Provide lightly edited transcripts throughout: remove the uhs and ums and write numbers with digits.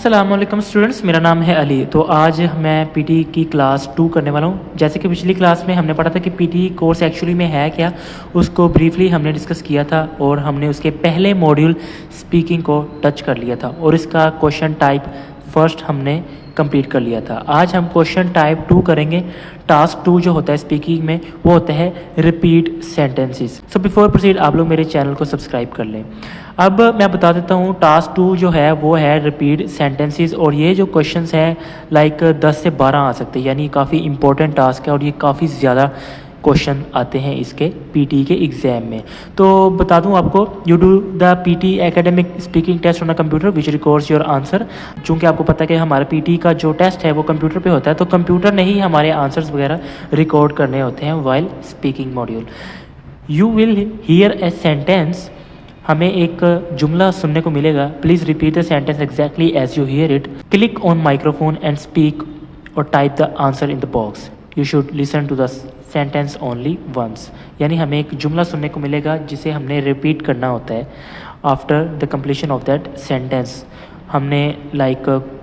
अस्सलामुअलैकुम स्टूडेंट्स, मेरा नाम है अली। तो आज मैं पीटी की क्लास 2 करने वाला हूँ। जैसे कि पिछली क्लास में हमने पढ़ा था कि पीटी कोर्स एक्चुअली में है क्या, उसको ब्रीफली हमने डिस्कस किया था और हमने उसके पहले मॉड्यूल स्पीकिंग को टच कर लिया था और इसका क्वेश्चन टाइप फर्स्ट हमने कंप्लीट कर लिया था। आज हम क्वेश्चन टाइप 2 करेंगे। टास्क 2 जो होता है स्पीकिंग में वो होता है repeat sentences. So before proceed आप लोग मेरे चैनल को सब्सक्राइब कर लें। अब मैं बता देता हूँ टास्क 2 जो है वो है रिपीट सेंटेंसेस और ये जो क्वेश्चंस हैं लाइक 10 से 12 आ सकते हैं, यानी काफ़ी इंपॉर्टेंट टास्क है और ये काफ़ी ज़्यादा क्वेश्चन आते हैं इसके पीटी के एग्ज़ाम में। तो बता दूं आपको, you do the PT academic speaking test on a computer which records your answer. चूँकि आपको पता है कि हमारा पीटी का जो टेस्ट है वो कंप्यूटर पे होता है, तो कंप्यूटर ने ही हमारे आंसर्स वगैरह रिकॉर्ड करने होते हैं while speaking module. You will hear a sentence, हमें एक जुमला सुनने को मिलेगा। Please repeat the sentence exactly as you hear it. Click on microphone and speak और type the answer in the box. You should listen to the sentence only once. यानी हमें एक जुमला सुनने को मिलेगा जिसे हमने रिपीट करना होता है after the completion of that sentence. हमने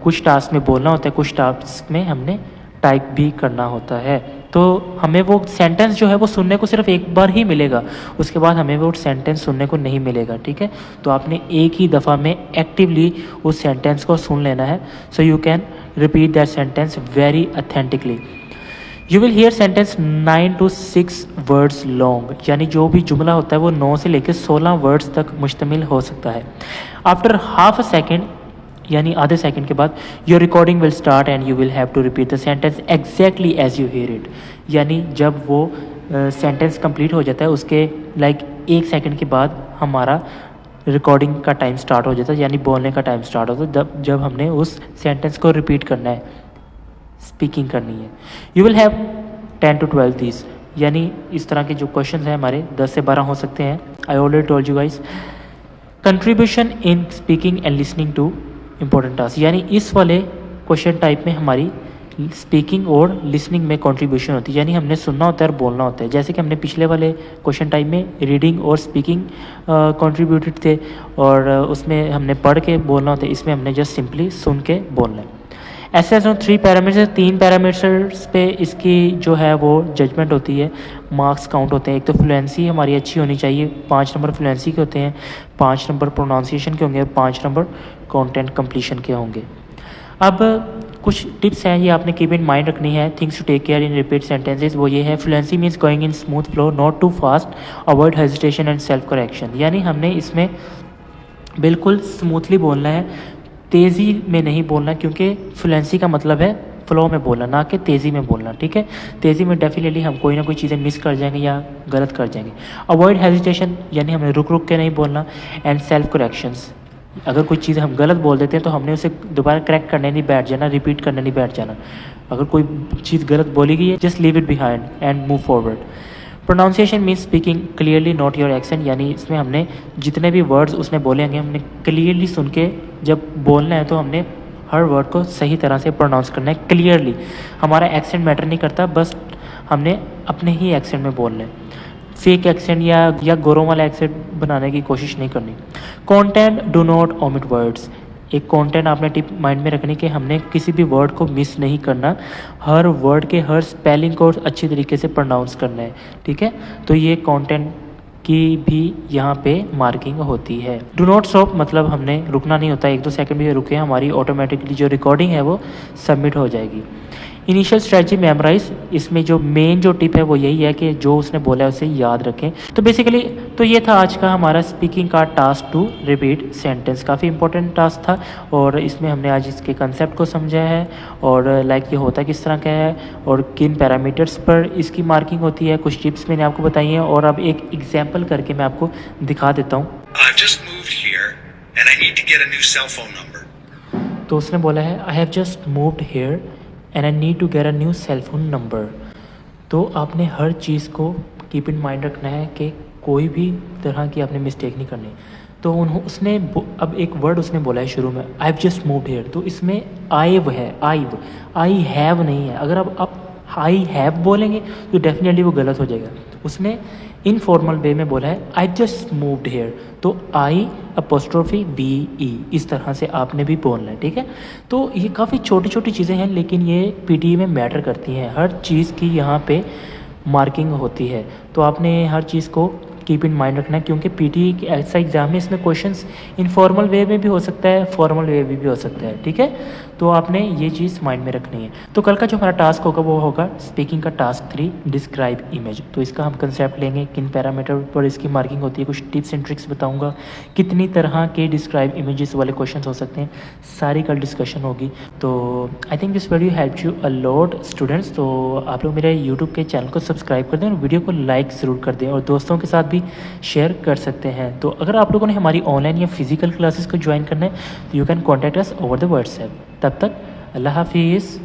कुछ टास्क में बोलना होता है, कुछ टास्क में हमने टाइप भी करना होता है। तो हमें वो सेंटेंस जो है वो सुनने को सिर्फ एक बार ही मिलेगा, उसके बाद हमें वो सेंटेंस सुनने को नहीं मिलेगा, ठीक है। तो आपने एक ही दफ़ा में एक्टिवली उस सेंटेंस को सुन लेना है। So you can repeat that sentence very authentically. You will hear sentence 9 to 6 words long, यानी जो भी जुमला होता है वो 9 से लेकर 16 वर्ड्स तक मुश्तमिल हो सकता है। आफ्टर हाफ अ सेकेंड, यानी आधे सेकंड के बाद, your recording will start and you will have to repeat the sentence exactly as you hear it. यानी जब वो सेंटेंस कंप्लीट हो जाता है उसके 1 सेकंड के बाद हमारा रिकॉर्डिंग का टाइम स्टार्ट हो जाता है, यानी बोलने का टाइम स्टार्ट होता है जब हमने उस सेंटेंस को रिपीट करना है, स्पीकिंग करनी है। You will have 10 to 12 these, यानी इस तरह के जो क्वेश्चन हैं हमारे 10 से 12 हो सकते हैं। I already told you guys. Contribution in speaking and listening two important task, यानी इस वाले क्वेश्चन टाइप में हमारी स्पीकिंग और लिसनिंग में कंट्रीब्यूशन होती है, यानी हमने सुनना होता है और बोलना होता है। जैसे कि हमने पिछले वाले क्वेश्चन टाइप में रीडिंग और स्पीकिंग कंट्रीब्यूटेड थे और उसमें हमने पढ़ के बोलना होता है, इसमें हमने जस्ट सिंपली सुन के बोलना है। ऐसे 3 पैरामीटर्स, 3 पैरामीटर्स पे इसकी जो है वो जजमेंट होती है, मार्क्स काउंट होते हैं। एक तो फ्लुएंसी हमारी अच्छी होनी चाहिए, 5 नंबर फ्लुएंसी के होते हैं, 5 नंबर प्रोनाउंसिएशन के होंगे और 5 नंबर कंटेंट कंप्लीशन के होंगे। अब कुछ टिप्स हैं, ये आपने कीप इन माइंड रखनी है। Things to take care in repeat sentences, वो ये है fluency means going in smooth flow, not too fast, avoid hesitation and self correction. यानी हमने इसमें बिल्कुल स्मूथली बोलना है, तेज़ी में नहीं बोलना, क्योंकि फ्लुएंसी का मतलब है फ्लो में बोलना, ना कि तेज़ी में बोलना, ठीक है। तेज़ी में डेफिनेटली हम कोई ना कोई चीज़ें मिस कर जाएंगे या गलत कर जाएंगे। अवॉइड हेजिटेशन, यानी हमें रुक रुक के नहीं बोलना। एंड सेल्फ करेक्शंस, अगर कोई चीज़ हम गलत बोल देते हैं तो हमने उसे दोबारा करेक्ट करने नहीं बैठ जाना, रिपीट करने नहीं बैठ जाना। अगर कोई चीज़ गलत बोली गई है, just leave it behind and move forward. Pronunciation means speaking clearly not your accent, यानी इसमें हमने जितने भी वर्ड्स उसने बोले होंगे हमने क्लियरली सुन के जब बोलना है तो हमने हर वर्ड को सही तरह से प्रोनाउंस करना है क्लियरली। हमारा एक्सेंट मैटर नहीं करता, बस हमने अपने ही एक्सेंट में बोलना है। फेक एक्सेंट या गोरों वाला एक्सेंट बनाने की कोशिश नहीं करनी। Content do not omit words, एक कंटेंट आपने टिप माइंड में रखनी कि हमने किसी भी वर्ड को मिस नहीं करना, हर वर्ड के हर स्पेलिंग को अच्छी तरीके से प्रोनाउंस करना है, ठीक है। तो ये कंटेंट की भी यहाँ पे मार्किंग होती है। डू नॉट स्टॉप, मतलब हमने रुकना नहीं होता, 1-2 सेकंड भी रुके हमारी ऑटोमेटिकली जो रिकॉर्डिंग है वो सबमिट हो जाएगी। इनिशियल स्ट्रेटजी मेमोराइज, इसमें जो मेन जो टिप है वो यही है कि जो उसने बोला है उसे याद रखें। तो बेसिकली तो ये था आज का हमारा स्पीकिंग का टास्क 2 रिपीट सेंटेंस। काफ़ी इंपॉर्टेंट टास्क था और इसमें हमने आज इसके कंसेप्ट को समझा है और ये होता किस तरह का है और किन पैरामीटर्स पर इसकी मार्किंग होती है। कुछ टिप्स मैंने आपको बताई हैं और अब एक एग्जाम्पल करके मैं आपको दिखा देता हूँ। तो उसने बोला है I have just moved here and I need to get a new cell phone number. तो आपने हर चीज़ को कीप इन माइंड रखना है कि कोई भी तरह की आपने मिस्टेक नहीं करनी। तो उसने अब एक वर्ड उसने बोला है शुरू में, I have just moved here, तो इसमें आईव है, आई हैव नहीं है। अगर आप आई हैव बोलेंगे तो डेफिनेटली वो गलत हो जाएगा। उसने इनफॉर्मल वे में बोला है आई जस्ट मूव्ड हेयर, तो आई अपोस्ट्रोफी बी ई, इस तरह से आपने भी बोलना है, ठीक है। तो ये काफ़ी छोटी छोटी चीज़ें हैं, लेकिन ये पीटीई में मैटर करती हैं। हर चीज़ की यहाँ पे मार्किंग होती है, तो आपने हर चीज़ को कीप इन माइंड रखना है, क्योंकि पीटीई के ऐसा एग्ज़ाम है, इसमें क्वेश्चंस इनफॉर्मल वे में भी हो सकता है, फॉर्मल वे में भी हो सकता है, ठीक है। तो आपने ये चीज़ माइंड में रखनी है। तो कल का जो हमारा टास्क होगा वो होगा स्पीकिंग का टास्क 3, डिस्क्राइब इमेज। तो इसका हम कंसेप्ट लेंगे, किन पैरामीटर पर इसकी मार्किंग होती है, कुछ टिप्स एंड ट्रिक्स बताऊंगा, कितनी तरह के डिस्क्राइब इमेजेस वाले क्वेश्चन हो सकते हैं, सारी कल डिस्कशन होगी। तो I think this video help you a lot students. तो आप लोग मेरे यूट्यूब के चैनल को सब्सक्राइब कर दें और वीडियो को लाइक ज़रूर कर दें, और दोस्तों के साथ भी शेयर कर सकते हैं। तो अगर आप लोगों ने हमारी ऑनलाइन या फिजिकल क्लासेस को ज्वाइन करना है तो you can contact us over the WhatsApp. तब तक अल्लाह हाफिज़।